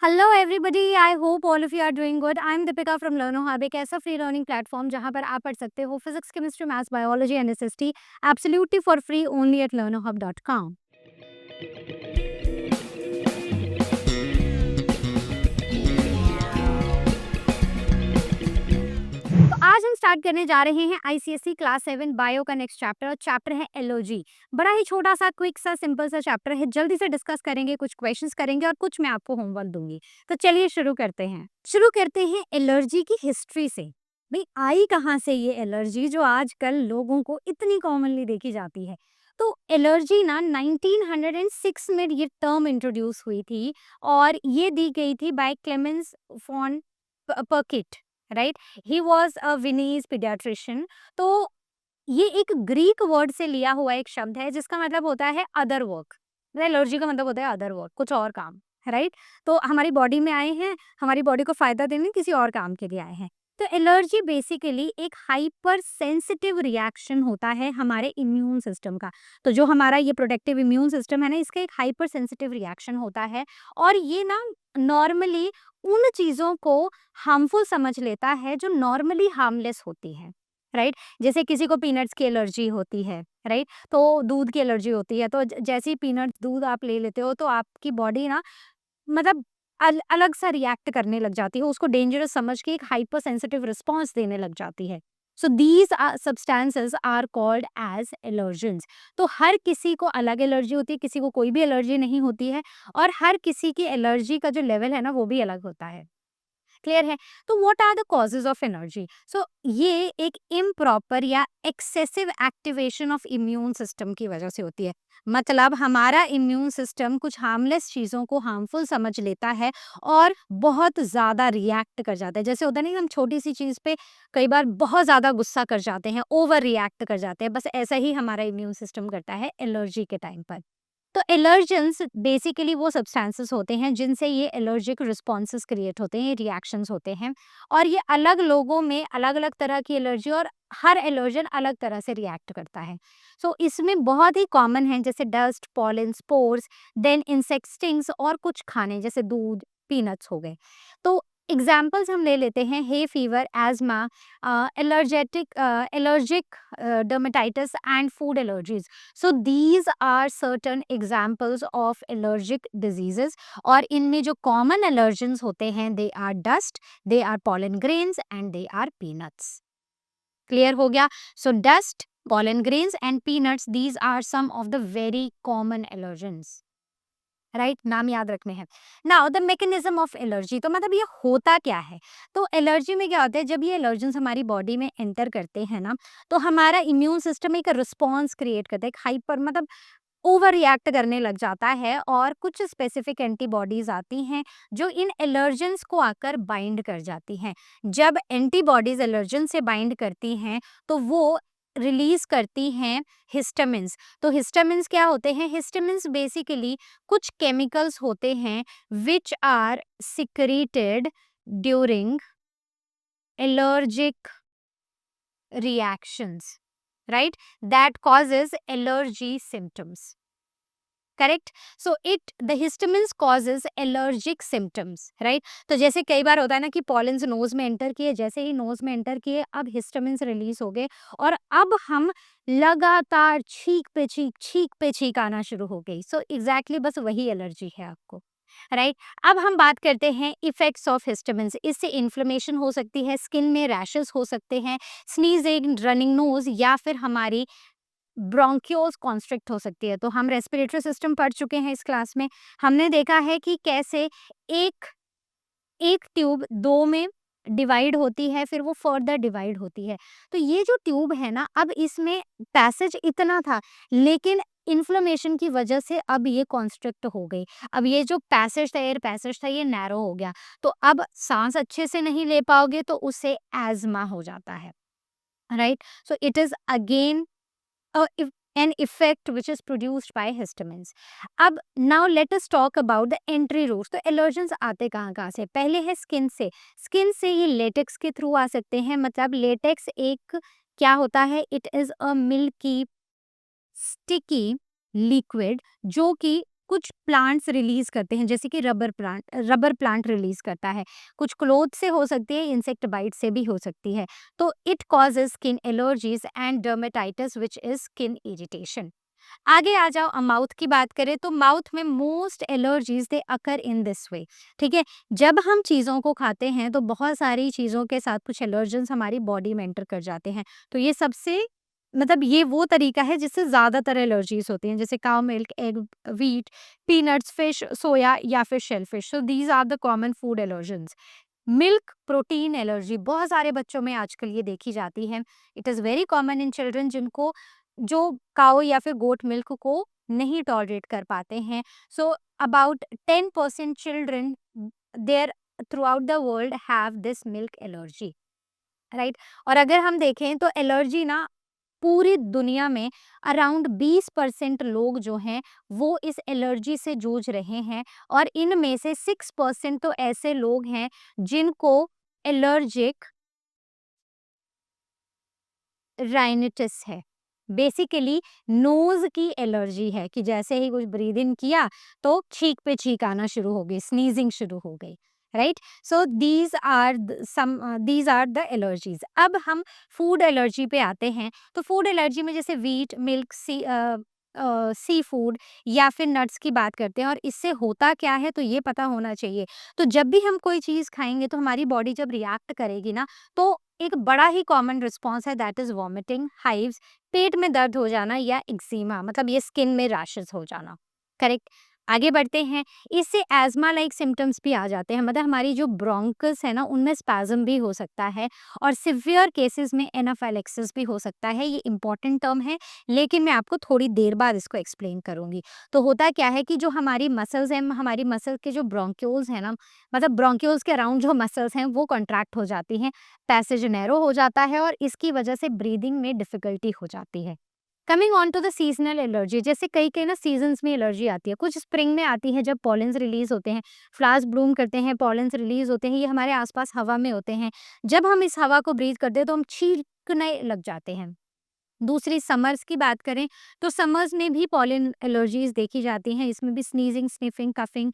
Hello everybody, I hope all of you are doing good. I am Deepika from Learno Hub, एक ऐसा free learning platform जहां पर आप पढ़ सकते हो physics, chemistry, maths, biology and SST absolutely for free only at learnohub.com। तो आज हम स्टार्ट करने जा रहे हैं आईसीएसई क्लास 7 बायो का नेक्स्ट चैप्टर, और चैप्टर है एलर्जी। बड़ा ही छोटा सा, क्विक सा, सिंपल सा चैप्टर है। जल्दी से डिस्कस करेंगे, कुछ क्वेश्चंस करेंगे और कुछ मैं आपको होमवर्क दूंगी। तो चलिए शुरू करते हैं एलर्जी की हिस्ट्री से। भाई, आई कहाँ से ये एलर्जी जो आजकल लोगों को इतनी कॉमनली देखी जाती है? तो एलर्जी ना 1906 में ये टर्म इंट्रोड्यूस हुई थी, और ये दी गई थी by Clemens von Pirquet, right. He was a Viennese paediatrician. तो ये एक ग्रीक वर्ड से लिया हुआ एक शब्द है जिसका मतलब होता है अदर वर्क। एलर्जी का मतलब होता है अदर वर्क, कुछ और काम, राइट। तो हमारी बॉडी में आए हैं, हमारी बॉडी को फायदा देने किसी और काम के लिए आए हैं। तो एलर्जी बेसिकली एक हाइपर सेंसिटिव रिएक्शन होता है हमारे इम्यून सिस्टम का। तो जो हमारा ये प्रोटेक्टिव इम्यून सिस्टम है ना, इसका एक हाइपर सेंसिटिव रिएक्शन होता है। और ये ना नॉर्मली उन चीज़ों को हार्मफुल समझ लेता है जो नॉर्मली हार्मलेस होती है, राइट। जैसे किसी को पीनट्स की एलर्जी होती है, राइट। तो दूध की एलर्जी होती है, तो जैसे ही पीनट दूध आप ले लेते हो तो आपकी बॉडी ना, मतलब अलग सा रिएक्ट करने लग जाती है, उसको डेंजरस समझ के एक हाइपर सेंसिटिव रिस्पॉन्स देने लग जाती है। So these substances are called as allergens. तो हर किसी को अलग एलर्जी होती है, किसी को कोई भी एलर्जी नहीं होती है, और हर किसी की एलर्जी का जो लेवल है ना, वो भी अलग होता है। क्लियर है? तो what are the causes of energy? So ये एक इम्प्रॉपर या excessive activation of immune system की वजह से होती है। मतलब हमारा इम्यून सिस्टम कुछ हार्मलेस चीज़ों को हार्मफुल समझ लेता है और बहुत ज़्यादा रिएक्ट कर जाता है। जैसे होता है ना, हम छोटी सी चीज़ पे कई बार बहुत ज़्यादा गुस्सा कर जाते हैं, ओवर रिएक्ट कर जाते हैं। बस ऐसा ही हमारा इम्यून सिस्टम करता है एलर्जी के टाइम पर। तो एलर्जेंस बेसिकली वो सब्सटेंसेस होते हैं जिनसे ये एलर्जिक रिस्पॉन्सेस क्रिएट होते हैं, ये रिएक्शंस होते हैं। और ये अलग लोगों में अलग अलग तरह की एलर्जी, और हर एलर्जन अलग तरह से रिएक्ट करता है। सो इसमें बहुत ही कॉमन है, जैसे dust, pollen, spores, then insect stings, और कुछ खाने जैसे दूध, पीनट्स हो गए। तो एग्जाम्पल्स हम ले लेते हैं, hay fever, asthma, allergic dermatitis and food allergies. So these are certain examples of allergic diseases. और इनमें जो कॉमन एलर्जेंस होते हैं, they are dust, they are pollen grains and they are peanuts. Clear हो गया? So dust, pollen grains and peanuts, these are some of the very common allergens, right. नाम याद रखने हैं। Now the mechanism of allergy, तो मतलब ये होता क्या है? तो एलर्जी में क्या होता है, जब ये एलर्जेंस हमारी बॉडी में एंटर करते हैं ना, तो हमारा इम्यून सिस्टम एक रिस्पॉन्स क्रिएट करता है, एक हाइपर, मतलब ओवर रिएक्ट करने लग जाता है, और कुछ स्पेसिफिक एंटीबॉडीज आती हैं जो इन एलर्जेंस को आकर बाइंड कर जाती हैं। जब एंटीबॉडीज एलर्जन से बाइंड करती हैं तो वो रिलीज करती हैं हिस्टामिन्स। तो हिस्टामिन्स क्या होते हैं? हिस्टामिन्स बेसिकली कुछ केमिकल्स होते हैं which are secreted during allergic reactions, right, that causes allergy symptoms, correct. So it the histamines causes allergic symptoms, right. तो जैसे कई बार होता है ना कि पॉलेंस नोज में एंटर किए, जैसे ही नोज में एंटर किए अब हिस्टामिन्स रिलीज हो गए, और अब हम लगातार छींक पे छींक आना शुरू हो गई। सो एग्जैक्टली बस वही एलर्जी है आपको, राइट। अब हम बात करते हैं इफेक्ट्स ऑफ हिस्टामिन्स। इससे इन्फ्लेमेशन हो सकती है, स्किन में रैशेस हो सकते हैं, स्नीजिंग, रनिंग नोज, या फिर हमारी ब्रोंकियोल्स कॉन्स्ट्रिक्ट हो सकती है। तो हम रेस्पिरेटरी सिस्टम पढ़ चुके हैं इस क्लास में। हमने देखा है कि कैसे एक एक ट्यूब दो में डिवाइड होती है, फिर वो फर्दर डिवाइड होती है। तो ये जो ट्यूब है ना, अब इसमें पैसेज इतना था, लेकिन इन्फ्लेमेशन की वजह से अब ये कॉन्स्ट्रिक्ट हो गई। अब ये जो पैसेज था, एयर पैसेज था, ये नैरो हो गया। तो अब सांस अच्छे से नहीं ले पाओगे, तो उससे एजमा हो जाता है, right. So it is again an effect which is produced by histamines. अब now let us talk about the entry routes. तो एलर्जेंस आते कहाँ कहाँ से? पहले है स्किन से। स्किन से ये लेटेक्स के थ्रू आ सकते हैं। मतलब लेटेक्स एक क्या होता है? It is a milky sticky liquid जो कि कुछ प्लांट्स रिलीज करते हैं, जैसे कि रबर प्लांट रिलीज करता है। कुछ क्लोथ से हो सकती है, इंसेक्ट बाइट से भी हो सकती है। तो it causes skin allergies and dermatitis which is skin irritation. आगे आ जाओ, माउथ की बात करें तो माउथ में most allergies they occur in this way. ठीक है, जब हम चीज़ों को खाते हैं तो बहुत सारी चीज़ों के साथ कुछ एलर्जेंस हमारी बॉडी में एंटर कर जाते हैं। तो ये सबसे मतलब ये वो तरीका है जिससे ज़्यादातर एलर्जीज होती हैं, जैसे cow milk, egg, wheat, peanuts, fish, soya या फिर shellfish. So these are the common food allergens. Milk protein allergy बहुत सारे बच्चों में आजकल ये देखी जाती है। It is very common in children जिनको जो काऊ या फिर गोट मिल्क को नहीं टॉलरेट कर पाते हैं। So about 10% children there throughout the world have this milk allergy, right. और अगर हम देखें तो एलर्जी ना पूरी दुनिया में अराउंड 20% लोग जो हैं वो इस एलर्जी से जूझ रहे हैं, और इनमें से 6% तो ऐसे लोग हैं जिनको एलर्जिक राइनिटिस है। बेसिकली नोज की एलर्जी है कि जैसे ही कुछ ब्रीद इन किया तो छींक पे छींक आना शुरू हो गई, स्नीजिंग शुरू हो गई, right. So these are the allergies. अब हम फूड एलर्जी पे आते हैं। तो फूड एलर्जी में जैसे वीट, मिल्क, सी फूड या फिर नट्स की बात करते हैं, और इससे होता क्या है तो ये पता होना चाहिए। तो जब भी हम कोई चीज़ खाएंगे तो हमारी बॉडी जब रिएक्ट करेगी ना, तो एक बड़ा ही कॉमन रिस्पॉन्स है, दैट इज वॉमिटिंग, हाइव्स, पेट में दर्द हो जाना या एक्जिमा, मतलब ये स्किन में रैशेस हो जाना, करेक्ट। आगे बढ़ते हैं। इससे एज़मा लाइक सिम्टम्स भी आ जाते हैं, मतलब हमारी जो ब्रोंकस है ना उनमें स्पैज़म भी हो सकता है, और सिवियर केसेस में एनाफाइलेक्सिस भी हो सकता है। ये इंपॉर्टेंट टर्म है, लेकिन मैं आपको थोड़ी देर बाद इसको एक्सप्लेन करूंगी। तो होता क्या है कि जो हमारी मसल्स हैं, हमारी मसल के जो ब्रोंक्यूल्स हैं ना, मतलब ब्रोंक्यूल्स के अराउंड जो मसल्स हैं वो कॉन्ट्रैक्ट हो जाती हैं, पैसेज नैरो हो जाता है, और इसकी वजह से ब्रीदिंग में डिफिकल्टी हो जाती है। Coming on to the seasonal allergy, जैसे कई कई ना सीजन्स में एलर्जी आती है। कुछ स्प्रिंग में आती है जब पॉलेंस रिलीज होते हैं, फ्लावर्स ब्लूम करते हैं, पॉलेंस रिलीज होते हैं, ये हमारे आसपास हवा में होते हैं। जब हम इस हवा को ब्रीथ करते हैं तो हम छींकने लग जाते हैं। दूसरी समर्स की बात करें तो समर्स में भी पॉलन एलर्जीज देखी जाती हैं। इसमें भी sneezing, sniffing, coughing,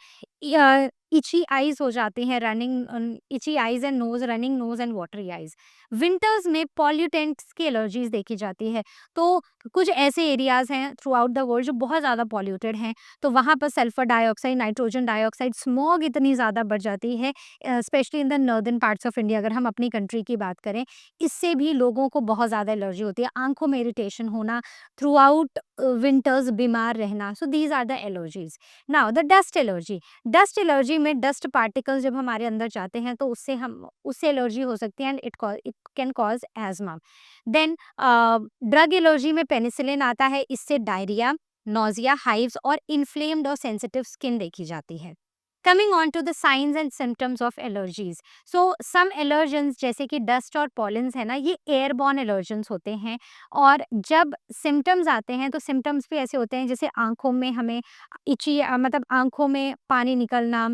itchy eyes हो जाती हैं, running, itchy eyes and nose, running nose and watery eyes. Winters में पॉल्यूटेंट्स की एलर्जीज देखी जाती है। तो कुछ ऐसे एरियाज हैं थ्रू आउट द वर्ल्ड जो बहुत ज़्यादा पॉल्यूटेड हैं, तो वहाँ पर sulphur dioxide, nitrogen dioxide, smog इतनी ज़्यादा बढ़ जाती है, specially in the northern parts of India. अगर हम अपनी कंट्री की बात करें, इससे भी लोगों को बहुत ज़्यादा एलर्जी होती है, आँखों में इरिटेशन होना, थ्रू आउट विंटर्स बीमार रहना। So these are the allergies. Now the dust allergy. Dust allergy में डस्ट पार्टिकल्स जब हमारे अंदर जाते हैं तो उससे एलर्जी हो सकती है, and it can cause asthma. Then drug allergy में पेनिसिलिन आता है, इससे डायरिया, नोज़िया, हाइव्स और इन्फ्लेम्ड और सेंसिटिव स्किन देखी जाती है। Coming on to the signs and symptoms of allergies. So some allergens जैसे कि डस्ट और पॉलेंस है ना, ये एयरबॉर्न एलर्जेंस होते हैं, और जब सिम्टम्स आते हैं तो सिम्टम्स भी ऐसे होते हैं जैसे आंखों में हमें इची, मतलब आंखों में पानी निकलना,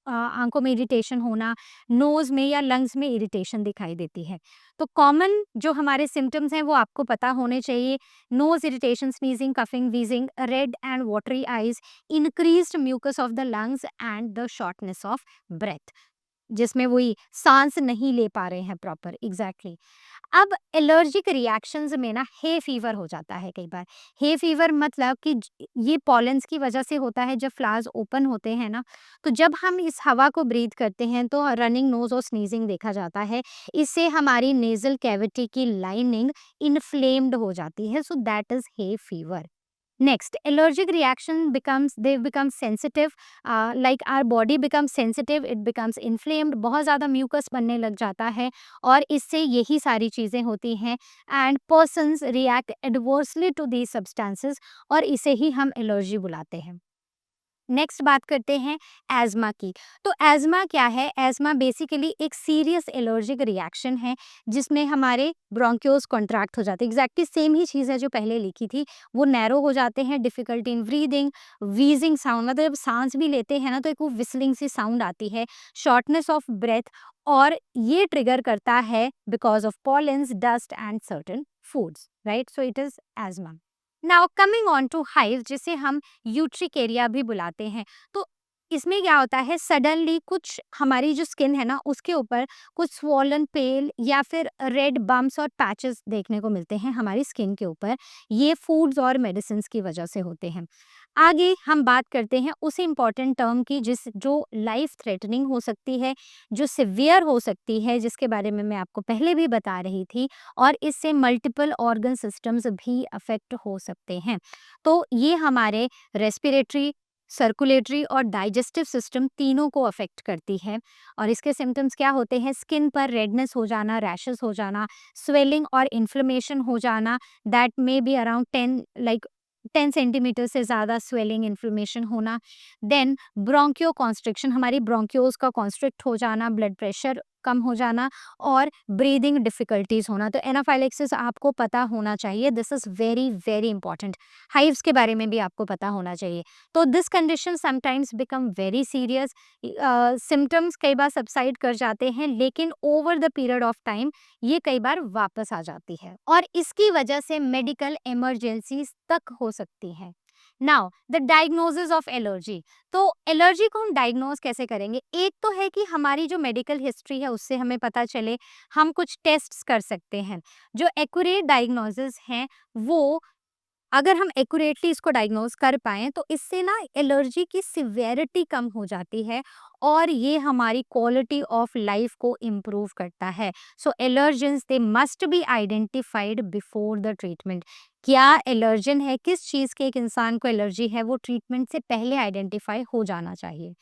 आंखों में इरिटेशन होना, नोज में या लंग्स में इरिटेशन दिखाई देती है। तो कॉमन जो हमारे सिम्टम्स हैं वो आपको पता होने चाहिए। Nose irritation, sneezing, coughing, wheezing, red and watery eyes, increased mucus of the lungs and the shortness of breath, जिसमें वही सांस नहीं ले पा रहे हैं प्रॉपर, एग्जैक्टली। अब एलर्जिक रिएक्शंस में ना हे फीवर हो जाता है कई बार। हे फीवर मतलब कि ये पॉलेंस की वजह से होता है। जब फ्लावर्स ओपन होते हैं ना, तो जब हम इस हवा को ब्रीथ करते हैं तो रनिंग नोज और स्नीजिंग देखा जाता है। इससे हमारी नेजल कैविटी की लाइनिंग इन्फ्लेम्ड हो जाती है, so that is hay fever. Next, allergic reaction they become sensitive, like our body becomes sensitive, it becomes inflamed, बहुत ज़्यादा mucus बनने लग जाता है, और इससे यही सारी चीज़ें होती हैं, and persons react adversely to these substances, और इसे ही हम एलर्जी बुलाते हैं। नेक्स्ट बात करते हैं एज़मा की। तो एज़मा क्या है? एज़मा बेसिकली एक सीरियस एलर्जिक रिएक्शन है जिसमें हमारे ब्रोंक्यूल्स कॉन्ट्रैक्ट हो जाते हैं। एग्जैक्टली सेम ही चीज़ है जो पहले लिखी थी। वो नैरो हो जाते हैं, डिफिकल्टी इन ब्रीदिंग, व्हीजिंग साउंड, मतलब जब सांस भी लेते हैं ना तो एक वो विस्लिंग सी साउंड आती है, शॉर्टनेस ऑफ ब्रेथ, और ये ट्रिगर करता है because of pollens, dust and certain foods, right. So it is asthma. Now coming on to hive, जिसे हम यूट्रिकेरिया भी बुलाते हैं, तो इसमें क्या होता है, सडनली कुछ हमारी जो स्किन है ना उसके ऊपर कुछ स्वॉलन पेल या फिर रेड बम्प्स और पैचेस देखने को मिलते हैं हमारी स्किन के ऊपर। ये फूड्स और मेडिसिन की वजह से होते हैं। आगे हम बात करते हैं उस इम्पॉर्टेंट टर्म की जिस जो लाइफ थ्रेटनिंग हो सकती है, जो सिवियर हो सकती है, जिसके बारे में मैं आपको पहले भी बता रही थी, और इससे मल्टीपल ऑर्गन सिस्टम्स भी अफेक्ट हो सकते हैं। तो ये हमारे रेस्पिरेटरी, सर्कुलेटरी और डाइजेस्टिव सिस्टम तीनों को अफेक्ट करती है। और इसके सिम्टम्स क्या होते हैं, स्किन पर रेडनेस हो जाना, रैशेस हो जाना, स्वेलिंग और इन्फ्लेमेशन हो जाना, that may be around 10 centimetre से ज़्यादा स्वेलिंग, इन्फ्लेमेशन होना, देन ब्रोंकियो कॉन्स्ट्रिक्शन, हमारी ब्रोंक्योज का कॉन्स्ट्रिक्ट हो जाना, ब्लड प्रेशर कम हो जाना और ब्रीदिंग डिफिकल्टीज होना। तो एनाफाइलेक्सिस आपको पता होना चाहिए, this is very very important. Hives के बारे में भी आपको पता होना चाहिए। तो this condition sometimes become very serious, symptoms कई बार सबसाइड कर जाते हैं, लेकिन over the period of time ये कई बार वापस आ जाती है और इसकी वजह से मेडिकल इमरजेंसीज तक हो सकती है। Now the diagnosis of allergy, तो एलर्जी को हम डायग्नोज कैसे करेंगे? एक तो है कि हमारी जो मेडिकल हिस्ट्री है उससे हमें पता चले, हम कुछ टेस्ट्स कर सकते हैं। जो एक्यूरेट डायग्नोसिस हैं वो, अगर हम एक्यूरेटली इसको डायग्नोज कर पाएँ तो इससे ना एलर्जी की सिवियरिटी कम हो जाती है और ये हमारी क्वालिटी ऑफ लाइफ को इम्प्रूव करता है। So allergens they must be identified before the treatment. क्या एलर्जन है, किस चीज़ के एक इंसान को एलर्जी है, वो ट्रीटमेंट से पहले आइडेंटिफाई हो जाना चाहिए।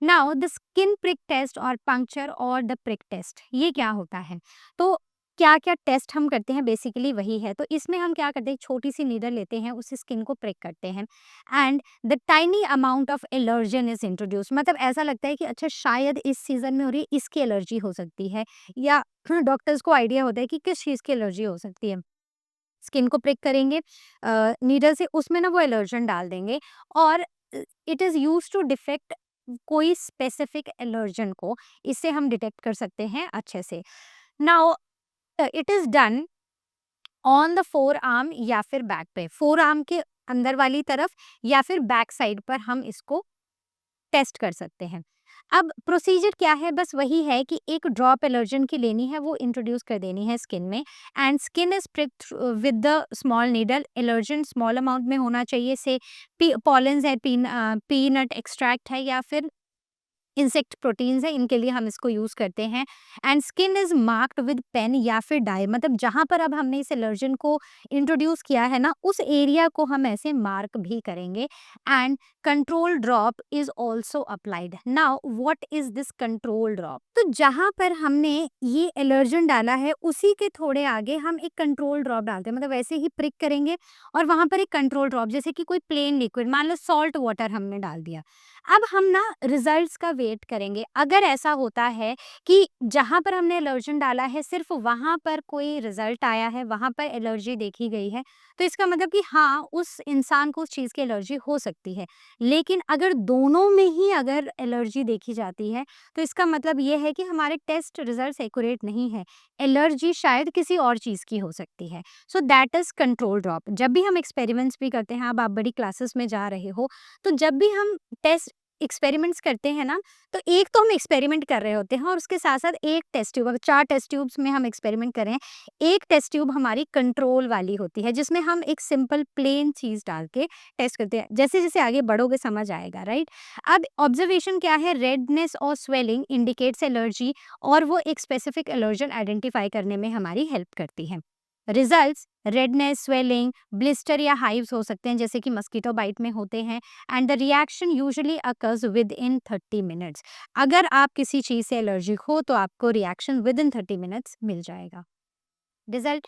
Now the skin prick test और पंक्चर और द प्रिक टेस्ट, ये क्या होता है? तो क्या-क्या टेस्ट हम करते हैं बेसिकली वही है। तो इसमें हम क्या करते हैं, छोटी-सी नीडल लेते हैं, उस स्किन को प्रिक करते हैं and the tiny amount of allergen is introduced. मतलब ऐसा लगता है कि अच्छा शायद इस सीज़न में हो रही है, इसकी एलर्जी हो सकती है, या डॉक्टर्स को आइडिया होता है कि किस चीज़ की एलर्जी हो सकती है। स्किन को प्रिक करेंगे नीडल से, उसमें ना वो एलर्जन डाल देंगे और it is used to detect कोई स्पेसिफिक एलर्जन को, इससे हम डिटेक्ट कर सकते हैं अच्छे से। Now it is done on the forearm या फिर बैक पे, फोर आर्म के अंदर वाली तरफ या फिर बैक साइड पर हम इसको टेस्ट कर सकते हैं। अब प्रोसीजर क्या है, बस वही है कि एक ड्रॉप एलर्जन की लेनी है, वो इंट्रोड्यूस कर देनी है स्किन में and skin is pricked with the small needle. Allergen small amount में होना चाहिए, से पॉलेंस है, पीनट एक्सट्रैक्ट है या फिर इंसेक्ट प्रोटीन्स है, इनके लिए हम इसको यूज़ करते हैं and skin is marked with pen या फिर डाई। मतलब जहाँ पर अब हमने इस एलर्जन को इंट्रोड्यूस किया है ना, उस एरिया को हम ऐसे मार्क भी करेंगे and control drop is also applied. Now what is this control drop? तो जहाँ पर हमने ये एलर्जन डाला है उसी के थोड़े आगे हम एक कंट्रोल ड्रॉप डालते हैं, मतलब वैसे ही प्रिक करेंगे और वहाँ पर एक कंट्रोल ड्रॉप, जैसे कि कोई प्लेन लिक्विड, मान लो सॉल्ट वाटर हमने डाल दिया। अब हम ना रिजल्ट्स का वेट करेंगे। अगर ऐसा होता है कि जहाँ पर हमने एलर्जन डाला है सिर्फ वहाँ पर कोई रिजल्ट आया है, वहाँ पर एलर्जी देखी गई है, तो इसका मतलब कि हाँ, उस इंसान को उस चीज़ की एलर्जी हो सकती है। लेकिन अगर दोनों में ही अगर एलर्जी देखी जाती है, तो इसका मतलब ये है कि हमारे टेस्ट रिजल्ट्स एक्यूरेट नहीं है। एलर्जी शायद किसी और चीज़ की हो सकती है। So that is control drop. जब भी हम एक्सपेरिमेंट्स भी करते हैं, अब आप बड़ी क्लासेस में जा रहे हो, तो जब भी हम टेस्ट एक्सपेरिमेंट्स करते हैं ना, तो एक तो हम एक्सपेरिमेंट कर रहे होते हैं और उसके साथ-साथ एक टेस्ट ट्यूब, अगर 4 टेस्ट ट्यूब्स में हम एक्सपेरिमेंट कर रहे हैं, एक टेस्ट ट्यूब हमारी कंट्रोल वाली होती है, जिसमें हम एक सिंपल प्लेन चीज़ डाल के टेस्ट करते हैं। जैसे-जैसे आगे बढ़ोगे समझ आएगा, राइट? अब ऑब्जर्वेशन क्या है, रेडनेस और स्वेलिंग इंडिकेट्स एलर्जी और वो एक स्पेसिफिक एलर्जन आइडेंटिफाई करने में हमारी हेल्प करती है। रिजल्ट्स, रेडनेस, स्वेलिंग, ब्लिस्टर या हाइव्स हो सकते हैं, जैसे कि मस्कीटो बाइट में होते हैं and the reaction usually occurs within 30 minutes. अगर आप किसी चीज़ से एलर्जिक हो तो आपको रिएक्शन विद इन 30 मिनट्स मिल जाएगा। Result,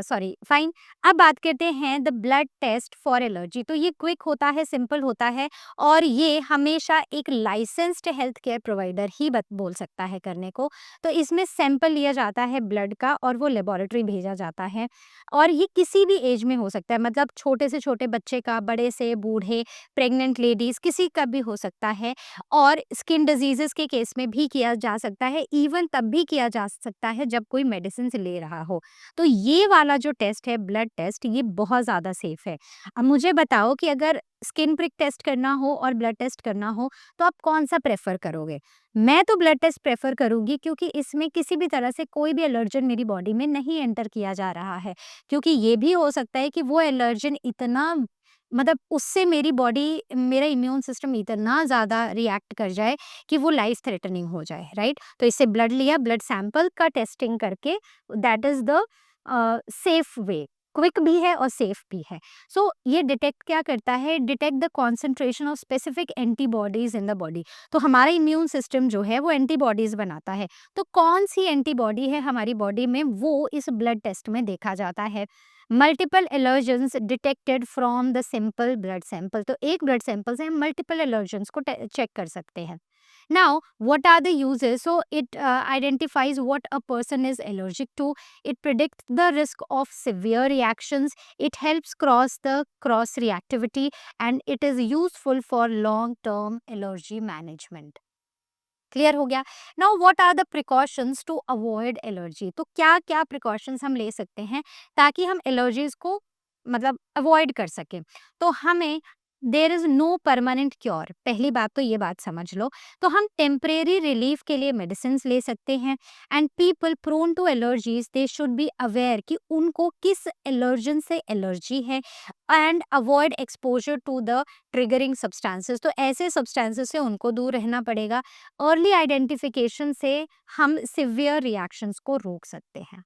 sorry, fine. अब बात करते हैं the blood test for allergy. तो ये क्विक होता है, सिंपल होता है और ये हमेशा एक लाइसेंस्ड हेल्थ केयर प्रोवाइडर ही बोल सकता है करने को। तो इसमें सैंपल लिया जाता है ब्लड का और वो लेबोरेटरी भेजा जाता है और ये किसी भी एज में हो सकता है, मतलब छोटे से छोटे बच्चे का, बड़े से बूढ़े, प्रेग्नेंट लेडीज़, किसी का भी हो सकता है और स्किन डिजीज़ेज़ के केस में भी किया जा सकता है, इवन तब भी किया जा सकता है जब कोई मेडिसिन ले रहा हो। तो ये वाला जो टेस्ट है ब्लड टेस्ट, ये बहुत ज़्यादा सेफ है। अब मुझे बताओ कि अगर स्किन प्रिक टेस्ट करना हो और ब्लड टेस्ट करना हो तो आप कौन-सा प्रेफ़र करोगे? मैं तो ब्लड टेस्ट प्रेफ़र करूँगी क्योंकि इसमें किसी भी तरह से कोई भी एलर्जन मेरी बॉडी में नहीं एंटर किया जा रहा है। क्योंकि ये भी हो सकता है कि वो एलर्जन इतना, मतलब उससे मेरी बॉडी, मेरा इम्यून सिस्टम इतना ज़्यादा रिएक्ट कर जाए कि वो लाइफ थ्रेटनिंग हो जाए, राइट? तो इससे ब्लड लिया, ब्लड सैंपल का टेस्टिंग करके, that is the safe way, quick भी है और सेफ भी है। सो ये डिटेक्ट क्या करता है, detect the concentration of specific antibodies in the body. तो हमारा इम्यून सिस्टम जो है वो एंटीबॉडीज बनाता है। तो कौन सी एंटीबॉडी है हमारी बॉडी में, वो इस ब्लड टेस्ट में देखा जाता है। Multiple allergens detected from the simple blood sample. तो एक ब्लड सैंपल से हम मल्टीपल एलर्जेंस को चेक कर सकते हैं। Now, what are the uses? So, it identifies what a person is allergic to. It predicts the risk of severe reactions. It helps cross the cross reactivity, and it is useful for long-term allergy management. Clear हो गया। Now what are the precautions to avoid allergy. तो क्या क्या precautions हम ले सकते हैं ताकि हम एलर्जीज को, मतलब अवॉइड कर सकें। तो हमें, there is no permanent cure, पहली बात तो ये बात समझ लो। तो हम टेम्परेरी रिलीफ के लिए मेडिसिन ले सकते हैं। And people prone to allergies they should be aware कि उनको किस एलर्जन से एलर्जी है, and avoid exposure to the triggering substances. तो ऐसे सब्सटेंसेस से उनको दूर रहना पड़ेगा। अर्ली आइडेंटिफिकेशन से हम सिवियर रिएक्शंस को रोक सकते हैं।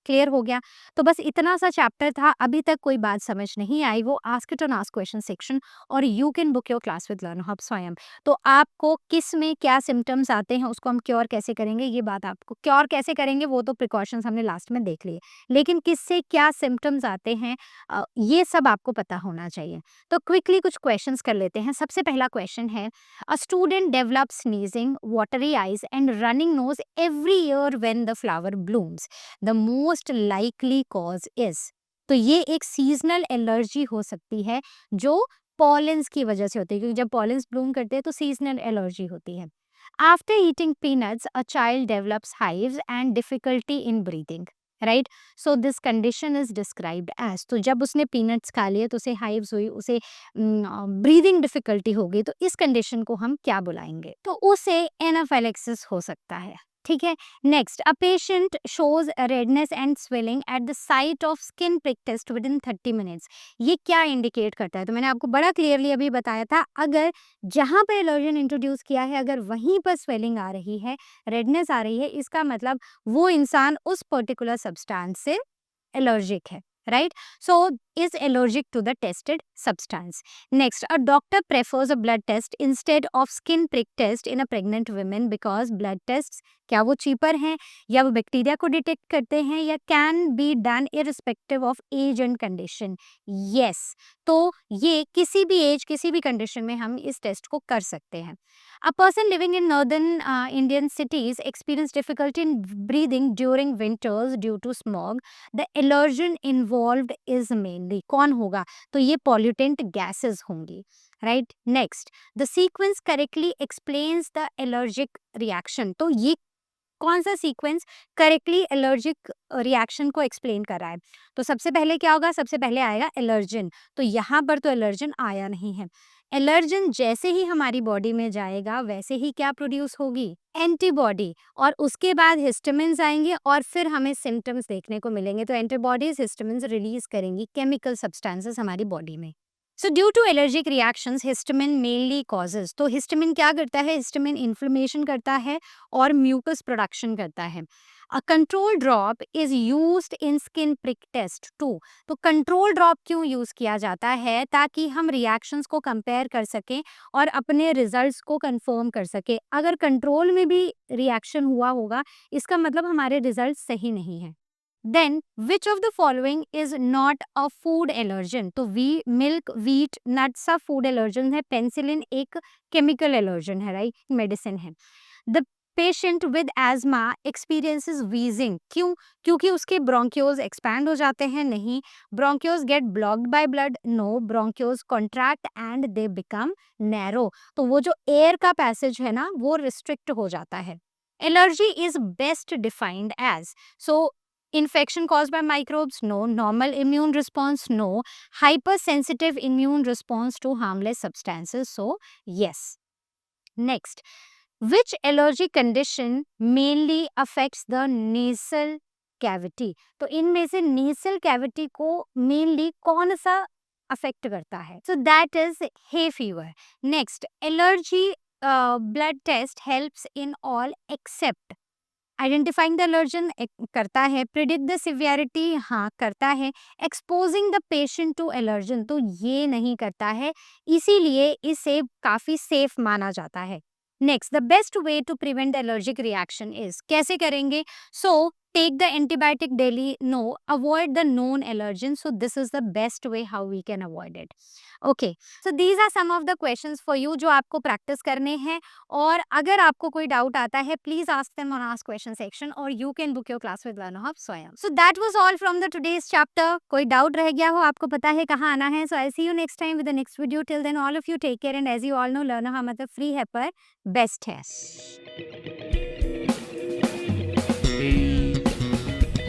क्लियर हो गया। तो बस इतना सा चैप्टर था। अभी तक कोई बात समझ नहीं आई, वो ask it and ask question section, और you can book your class with Learn Hub Swayam. तो आपको किस में क्या सिम्टम्स आते हैं, उसको हम क्योर कैसे करेंगे, ये बात आपको क्योर कैसे करेंगे वो तो प्रिकॉशंस हमने लास्ट में देख लिए, लेकिन किससे क्या सिम्टम्स आते हैं, ये सब आपको पता होना चाहिए। तो क्विकली कुछ क्वेश्चंस कर लेते हैं। सबसे पहला क्वेश्चन है, a student develop sneezing, watery eyes and running nose every year when the flower blooms, the most likely cause is. तो ये एक सीजनल एलर्जी हो सकती है जो पॉलेंस की वजह से होती है, क्योंकि जब पॉलेंस ब्लूम करते हैं तो सीजनल एलर्जी होती है। After eating peanuts a child develops hives and difficulty in breathing, right? So this condition is described as. तो जब उसने पीनट्स खा लिए तो उसे हाइव्स हुई, उसे ब्रीदिंग डिफिकल्टी हो गई, तो इस कंडीशन को हम क्या बुलाएंगे? तो उसे एनाफाइलेक्सिस हो सकता है। ठीक है। Next, a patient shows redness and swelling at the site of skin prick test within 30 minutes. ये क्या इंडिकेट करता है? तो मैंने आपको बड़ा क्लियरली अभी बताया था, अगर जहाँ पे एलर्जन इंट्रोड्यूस किया है अगर वहीं पर स्वेलिंग आ रही है, रेडनेस आ रही है, इसका मतलब वो इंसान उस पर्टिकुलर सब्सटेंस से एलर्जिक है, right? So is allergic to the tested substance. Next, a doctor prefers a blood test instead of skin prick test in a pregnant woman because blood tests क्या वो चीपर हैं, या वो bacteria को detect करते हैं, या can be done irrespective of age and condition. Yes, तो ये किसी भी एज किसी भी कंडीशन में हम इस टेस्ट को कर सकते हैं। A person living in northern Indian cities experience difficulty in breathing during winters due to smog. The allergen involved is mainly, कौन होगा? तो ये pollutant gases होंगी, right? Next, the sequence correctly explains the allergic reaction. तो ये कौन सा sequence correctly allergic reaction को एक्सप्लेन कर रहा है? तो सबसे पहले क्या होगा? सबसे पहले आएगा एलर्जन। तो यहाँ पर तो एलर्जन आया नहीं है। एलर्जन जैसे ही हमारी बॉडी में जाएगा वैसे ही क्या प्रोड्यूस होगी? एंटीबॉडी। और उसके बाद हिस्टामिन्स आएंगे और फिर हमें सिम्टम्स देखने को मिलेंगे। तो एंटीबॉडीज हिस्टामिन्स रिलीज करेंगी केमिकल सब्सटेंसेस हमारी बॉडी में। So due to allergic reactions histamine mainly causes. तो हिस्टामिन क्या करता है? हिस्टामिन इन्फ्लेमेशन करता है और म्यूकस प्रोडक्शन करता है। A control drop is used in skin prick test too. तो कंट्रोल ड्रॉप क्यों यूज किया जाता है? ताकि हम रिएक्शंस को कंपेयर कर सकें और अपने रिजल्ट्स को कंफर्म कर सकें। अगर कंट्रोल में भी रिएक्शन हुआ होगा इसका मतलब हमारे रिजल्ट सही नहीं है। Then which of the following is not a food allergen? तो वी मिल्क, व्हीट, नट्स सब फूड एलर्जन है। पेंसिलिन एक केमिकल एलर्जन है, राइट? मेडिसिन है। The patient with asthma experiences wheezing, क्यों? क्योंकि उसके ब्रोंक्योज एक्सपैंड हो जाते हैं? नहीं। Bronchioles get blocked by blood? No. Bronchioles contract and they become narrow. तो वो जो एयर का पैसेज है ना वो रिस्ट्रिक्ट हो जाता है। Allergy is best defined as. So Infection caused by microbes? No. Normal immune response? No. Hypersensitive immune response to harmless substances? So, yes. Next, which allergy condition mainly affects the nasal cavity? तो इनमें से nasal cavity को mainly कौन सा affect करता है? So that is hay fever. Next, allergy blood test helps in all except identifying the allergen करता है, प्रिडिक्ट द सिवियरिटी हाँ करता है, exposing the patient to allergen तो ये नहीं करता है, इसीलिए इसे काफ़ी सेफ माना जाता है। Next, the best way to prevent allergic reaction is कैसे करेंगे? So take the antibiotic daily, no, avoid the known allergen, so this is the best way how we can avoid it. Okay, so these are some of the questions for you जो आपको practice करने हैं, और अगर आपको कोई doubt आता है please ask them on ask question section और you can book your class with Learner Hub Swayam. So that was all from the today's chapter. कोई डाउट रह गया हो, आपको पता है कहाँ आना है, so I see you next time with the next video. Till then all of you take care and as you all know Learner Hub मतलब फ्री है पर बेस्ट है।